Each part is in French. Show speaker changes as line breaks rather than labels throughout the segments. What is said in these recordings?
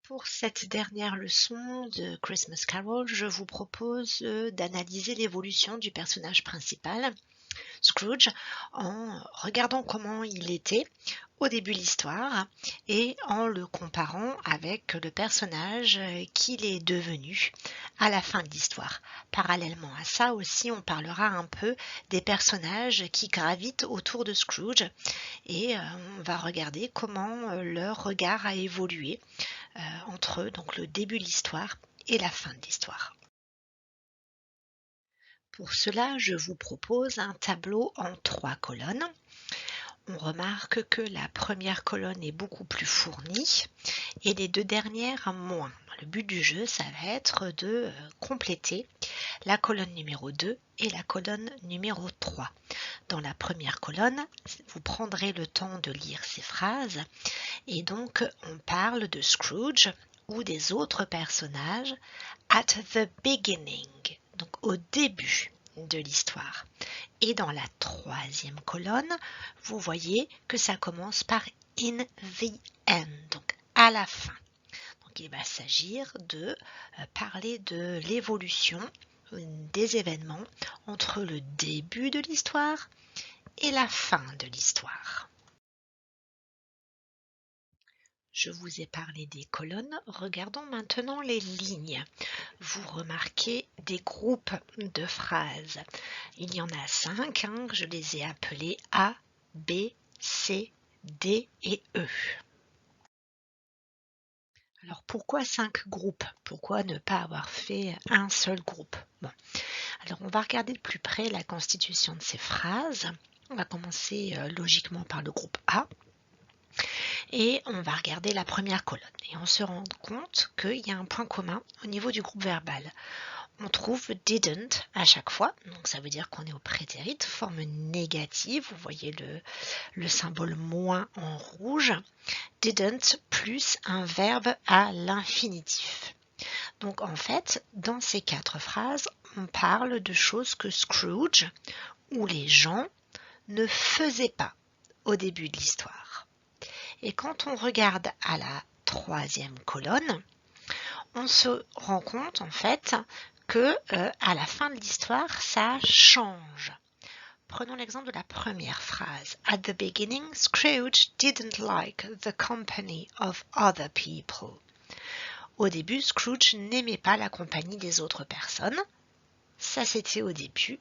Pour cette dernière leçon de Christmas Carol, je vous propose d'analyser l'évolution du personnage principal, Scrooge, en regardant comment il était au début de l'histoire et en le comparant avec le personnage qu'il est devenu à la fin de l'histoire. Parallèlement à ça aussi, on parlera un peu des personnages qui gravitent autour de Scrooge et on va regarder comment leur regard a évolué entre donc le début de l'histoire et la fin de l'histoire. Pour cela, je vous propose un tableau en 3 colonnes. On remarque que la première colonne est beaucoup plus fournie et les 2 dernières moins. Le but du jeu, ça va être de compléter la colonne numéro 2 et la colonne numéro 3. Dans la première colonne, vous prendrez le temps de lire ces phrases et donc on parle de Scrooge ou des autres personnages at the beginning, donc au début de l'histoire. Et dans la troisième colonne, vous voyez que ça commence par in the end, donc à la fin. Donc il va s'agir de parler de l'évolution des événements entre le début de l'histoire et la fin de l'histoire. Je vous ai parlé des colonnes, regardons maintenant les lignes. Vous remarquez des groupes de phrases. Il y en a 5, je les ai appelés A, B, C, D et E. Alors pourquoi 5 groupes? Pourquoi ne pas avoir fait un seul groupe? Bon, alors on va regarder de plus près la constitution de ces phrases. On va commencer logiquement par le groupe A. Et on va regarder la première colonne et on se rend compte qu'il y a un point commun au niveau du groupe verbal. On trouve didn't à chaque fois, donc ça veut dire qu'on est au prétérit, forme négative, vous voyez le symbole moins en rouge, didn't plus un verbe à l'infinitif. Donc en fait, dans ces 4 phrases, on parle de choses que Scrooge ou les gens ne faisaient pas au début de l'histoire. Et quand on regarde à la troisième colonne, on se rend compte en fait que à la fin de l'histoire, ça change. Prenons l'exemple de la première phrase. At the beginning, Scrooge didn't like the company of other people. Au début, Scrooge n'aimait pas la compagnie des autres personnes. Ça, c'était au début.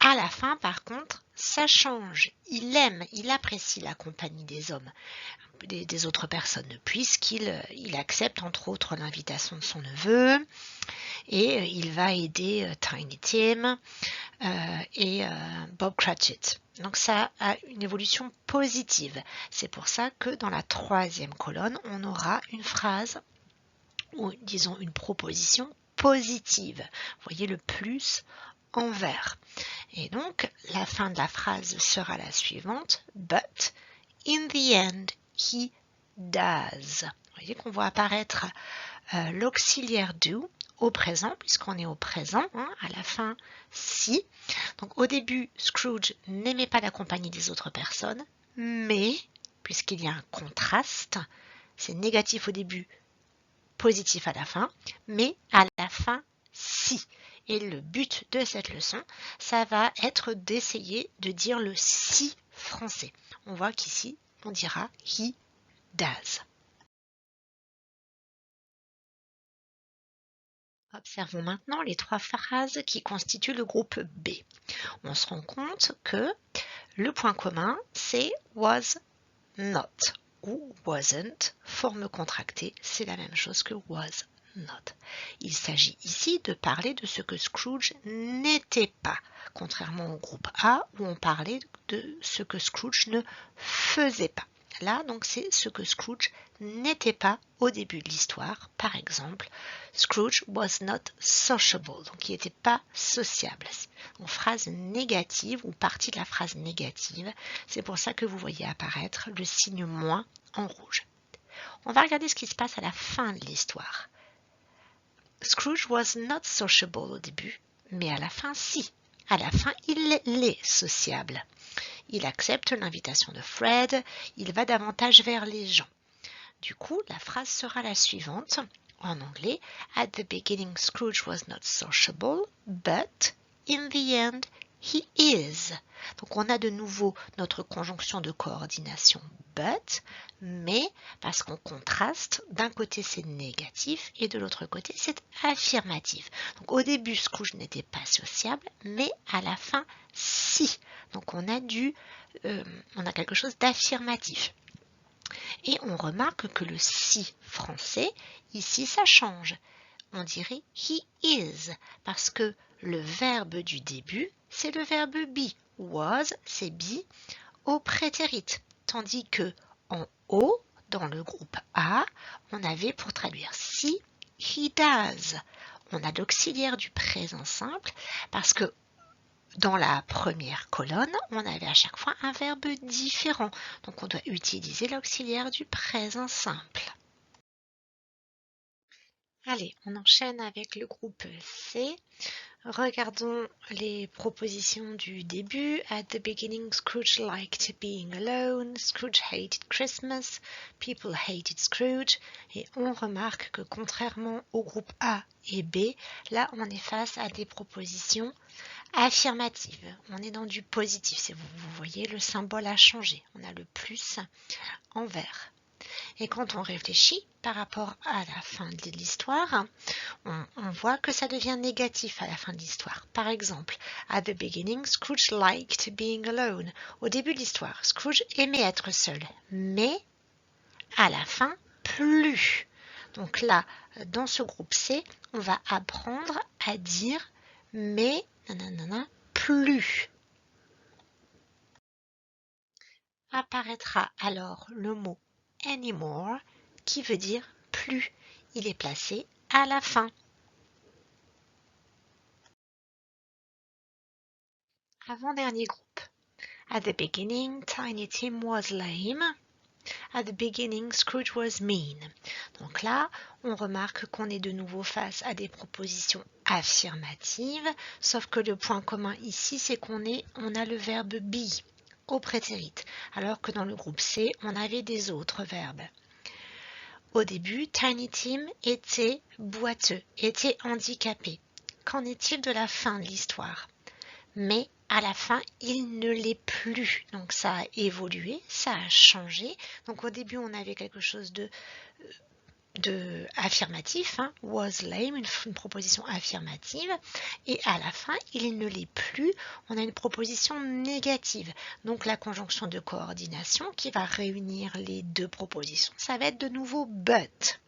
À la fin, par contre, ça change. Il aime, il apprécie la compagnie des hommes, des autres personnes, puisqu'il accepte entre autres l'invitation de son neveu et il va aider Tiny Tim et Bob Cratchit. Donc ça a une évolution positive. C'est pour ça que dans la troisième colonne, on aura une phrase ou disons une proposition positive. Vous voyez le plus en vert. Et donc, la fin de la phrase sera la suivante. But, in the end, he does. Vous voyez qu'on voit apparaître l'auxiliaire do au présent, puisqu'on est au présent, à la fin, si. Donc, au début, Scrooge n'aimait pas la compagnie des autres personnes, mais, puisqu'il y a un contraste, c'est négatif au début, positif à la fin, mais à la fin, si. Et le but de cette leçon, ça va être d'essayer de dire le si français. On voit qu'ici, on dira he does. Observons maintenant les 3 phrases qui constituent le groupe B. On se rend compte que le point commun, c'est was not ou wasn't, forme contractée, c'est la même chose que was not. Il s'agit ici de parler de ce que Scrooge n'était pas, contrairement au groupe A où on parlait de ce que Scrooge ne faisait pas. Là, donc, c'est ce que Scrooge n'était pas au début de l'histoire. Par exemple, Scrooge was not sociable, donc il n'était pas sociable. En phrase négative ou partie de la phrase négative, c'est pour ça que vous voyez apparaître le signe moins en rouge. On va regarder ce qui se passe à la fin de l'histoire. Scrooge was not sociable au début, mais à la fin, si. À la fin, il est sociable. Il accepte l'invitation de Fred, il va davantage vers les gens. Du coup, la phrase sera la suivante. En anglais, at the beginning Scrooge was not sociable, but in the end he is. Donc on a de nouveau notre conjonction de coordination but, mais parce qu'on contraste, d'un côté c'est négatif et de l'autre côté c'est affirmatif. Donc au début Scrooge n'était pas sociable, mais à la fin si. Donc on a quelque chose d'affirmatif. Et on remarque que le si français, ici ça change. On dirait he is, parce que le verbe du début, c'est le verbe be. Was, c'est be au prétérit. Tandis que en haut, dans le groupe A, on avait pour traduire si, he does. On a l'auxiliaire du présent simple parce que dans la première colonne, on avait à chaque fois un verbe différent. Donc on doit utiliser l'auxiliaire du présent simple. Allez, on enchaîne avec le groupe C. Regardons les propositions du début. At the beginning, Scrooge liked being alone. Scrooge hated Christmas. People hated Scrooge. Et on remarque que contrairement au groupe A et B, là on est face à des propositions affirmatives. On est dans du positif. Vous voyez, le symbole a changé. On a le plus en vert. Et quand on réfléchit par rapport à la fin de l'histoire, on voit que ça devient négatif à la fin de l'histoire. Par exemple, at the beginning, Scrooge liked being alone. Au début de l'histoire, Scrooge aimait être seul, mais à la fin, plus. Donc là, dans ce groupe C, on va apprendre à dire mais plus. Apparaîtra alors le mot anymore qui veut dire plus. Il est placé à la fin. Avant-dernier groupe. At the beginning, Tiny Tim was lame. At the beginning, Scrooge was mean. Donc là, on remarque qu'on est de nouveau face à des propositions affirmatives, sauf que le point commun ici, c'est qu'on a le verbe be au prétérit, alors que dans le groupe C, on avait des autres verbes. Au début, Tiny Tim était boiteux, était handicapé. Qu'en est-il de la fin de l'histoire? Mais à la fin, il ne l'est plus. Donc ça a évolué, ça a changé. Donc au début, on avait quelque chose de affirmatif, was lame, une proposition affirmative, et à la fin, il ne l'est plus, on a une proposition négative. Donc la conjonction de coordination qui va réunir les deux propositions, ça va être de nouveau but.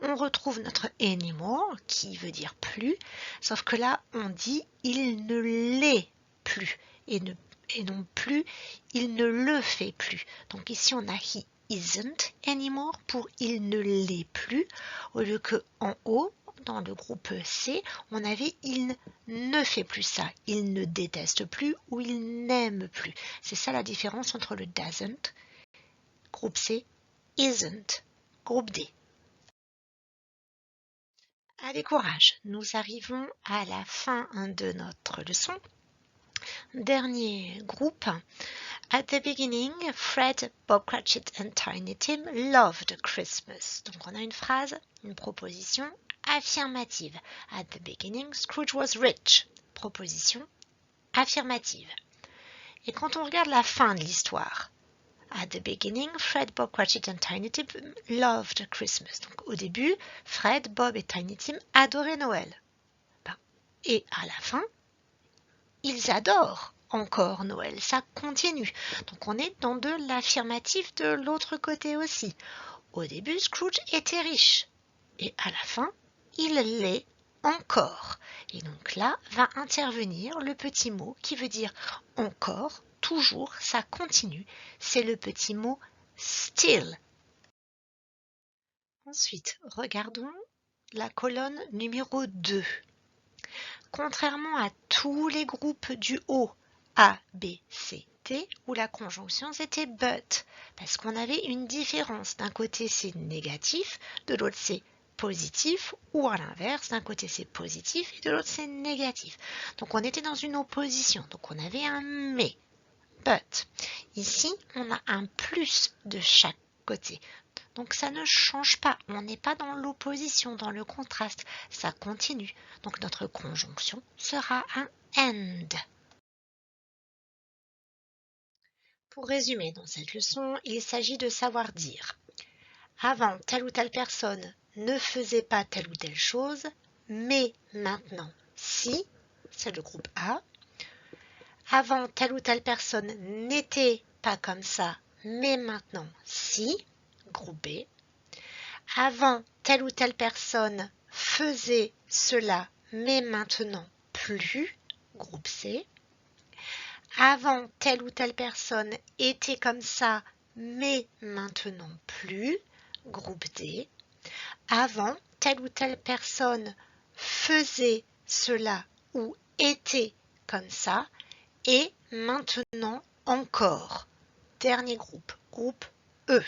On retrouve notre anymore qui veut dire plus, sauf que là on dit il ne l'est plus et non plus il ne le fait plus. Donc ici on a he isn't anymore pour il ne l'est plus, au lieu que en haut dans le groupe C on avait il ne fait plus ça, il ne déteste plus ou il n'aime plus. C'est ça la différence entre le doesn't, groupe C, isn't, groupe D. Allez, courage, nous arrivons à la fin de notre leçon. Dernier groupe. At the beginning, Fred, Bob Cratchit and Tiny Tim loved Christmas. Donc on a une phrase, une proposition affirmative. At the beginning, Scrooge was rich. Proposition affirmative. Et quand on regarde la fin de l'histoire, at the beginning, Fred, Bob Cratchit and Tiny Tim loved Christmas. Donc au début, Fred, Bob et Tiny Tim adoraient Noël. Et à la fin, ils adorent encore Noël. Ça continue. Donc on est dans de l'affirmatif de l'autre côté aussi. Au début, Scrooge était riche. Et à la fin, il l'est encore. Et donc là va intervenir le petit mot qui veut dire encore, toujours, ça continue. C'est le petit mot still. Ensuite, regardons la colonne numéro 2. Contrairement à tous les groupes du haut A, B, C, D, où la conjonction c'était but, parce qu'on avait une différence. D'un côté c'est négatif, de l'autre c'est positif, ou à l'inverse, d'un côté c'est positif et de l'autre c'est négatif. Donc on était dans une opposition, donc on avait un mais, but. Ici, on a un plus de chaque côté. Donc ça ne change pas, on n'est pas dans l'opposition, dans le contraste, ça continue. Donc notre conjonction sera un and. Pour résumer dans cette leçon, il s'agit de savoir dire avant telle ou telle personne ne faisait pas telle ou telle chose, mais maintenant si, c'est le groupe A. Avant telle ou telle personne n'était pas comme ça, mais maintenant si, groupe B. Avant telle ou telle personne faisait cela, mais maintenant plus, groupe C. Avant telle ou telle personne était comme ça, mais maintenant plus, groupe D. Avant telle ou telle personne faisait cela ou était comme ça, et maintenant encore. Dernier groupe, groupe E.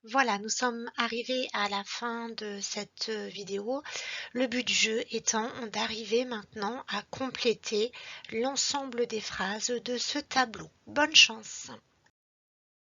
Voilà, nous sommes arrivés à la fin de cette vidéo. Le but du jeu étant d'arriver maintenant à compléter l'ensemble des phrases de ce tableau. Bonne chance!